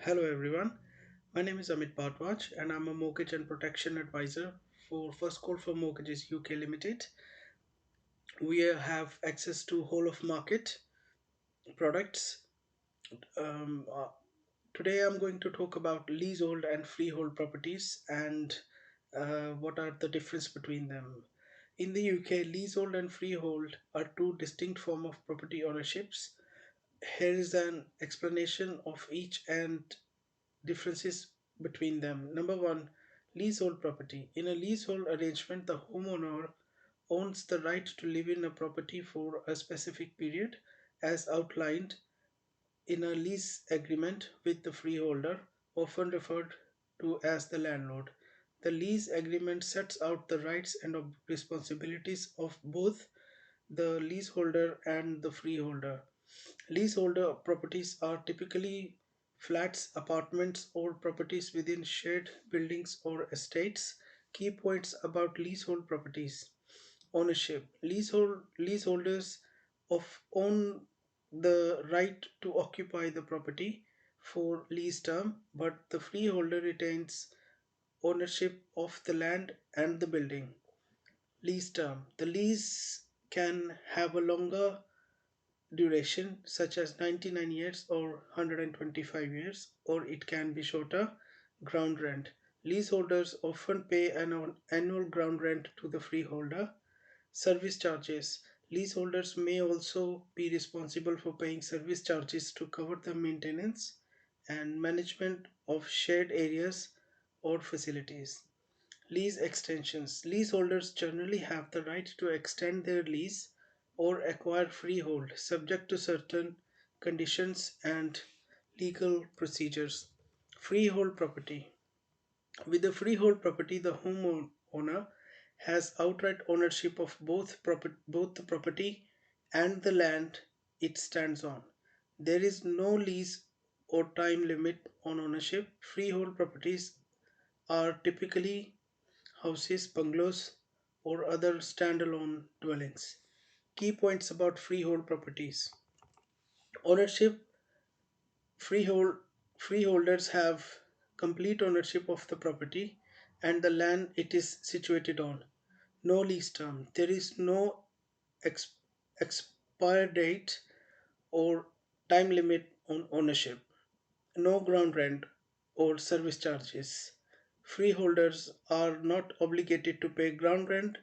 Hello everyone, my name is Amit Bhardwaj and I'm a mortgage and protection advisor for First Call for Mortgages UK Limited. We have access to whole of market products. Um, uh, Today I'm going to talk about leasehold and freehold properties and what are the difference between them. In the UK, leasehold and freehold are two distinct forms of property ownerships. Here is an explanation of each and differences between them. Number one, leasehold property. In a leasehold arrangement, the homeowner owns the right to live in a property for a specific period as outlined in a lease agreement with the freeholder, often referred to as the landlord. The lease agreement sets out the rights and responsibilities of both the leaseholder and the freeholder. Leaseholder properties are typically flats, apartments, or properties within shared buildings or estates. Key points about leasehold properties: ownership. Leaseholders of own the right to occupy the property for lease term, but the freeholder retains ownership of the land and the building. Lease term. The lease can have a longer duration such as 99 years or 125 years, or it can be shorter. Ground rent. Leaseholders often pay an annual ground rent to the freeholder. Service charges. Leaseholders may also be responsible for paying service charges to cover the maintenance and management of shared areas or facilities. Lease extensions. Leaseholders generally have the right to extend their lease or acquire freehold, subject to certain conditions and legal procedures. Freehold property. With the freehold property, the homeowner has outright ownership of both the property and the land it stands on. There is no lease or time limit on ownership. Freehold properties are typically houses, bungalows, or other standalone dwellings. Key points about freehold properties: ownership. Freehold Freeholders have complete ownership of the property and the land it is situated on. No lease term. There is no ex- expire date or time limit on ownership. No ground rent or service charges. Freeholders are not obligated to pay ground rent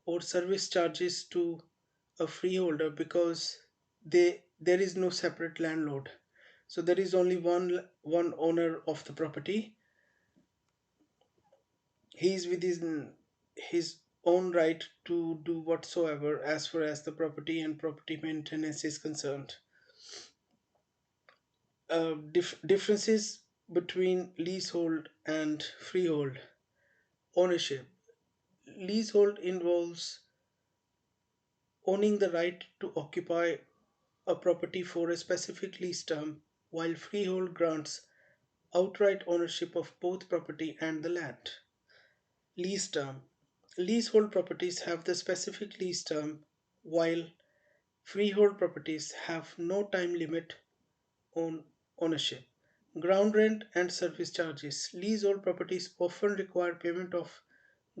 or service charges to a freeholder because there is no separate landlord. So there is only one owner of the property. He is within his own right to do whatsoever as far as the property and property maintenance is concerned. Differences between leasehold and freehold. Ownership. Leasehold involves owning the right to occupy a property for a specific lease term, while freehold grants outright ownership of both property and the land. Lease term. Leasehold properties have the specific lease term, while freehold properties have no time limit on ownership. Ground rent and service charges. Leasehold properties often require payment of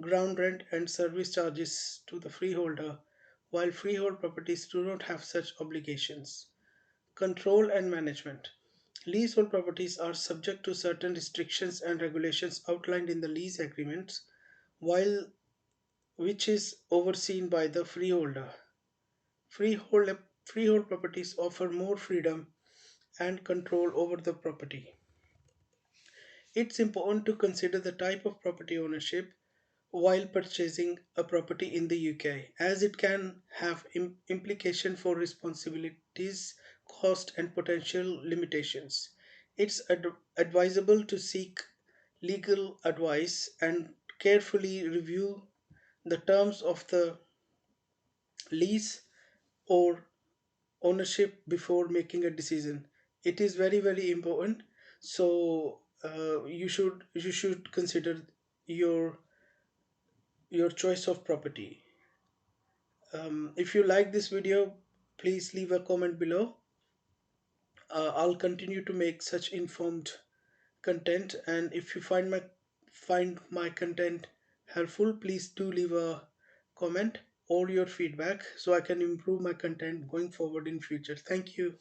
ground rent and service charges to the freeholder, while freehold properties do not have such obligations. Control and management. Leasehold properties are subject to certain restrictions and regulations outlined in the lease agreements, while which is overseen by the freeholder. Freehold properties offer more freedom and control over the property. It's important to consider the type of property ownership while purchasing a property in the UK, as it can have implication for responsibilities, cost, and potential limitations. It's advisable to seek legal advice and carefully review the terms of the lease or ownership before making a decision. It is very important. So you should consider your your choice of property. If you like this video, please leave a comment below. I'll continue to make such informed content, and if you find my content helpful, please do leave a comment or your feedback so I can improve my content going forward in future. Thank you.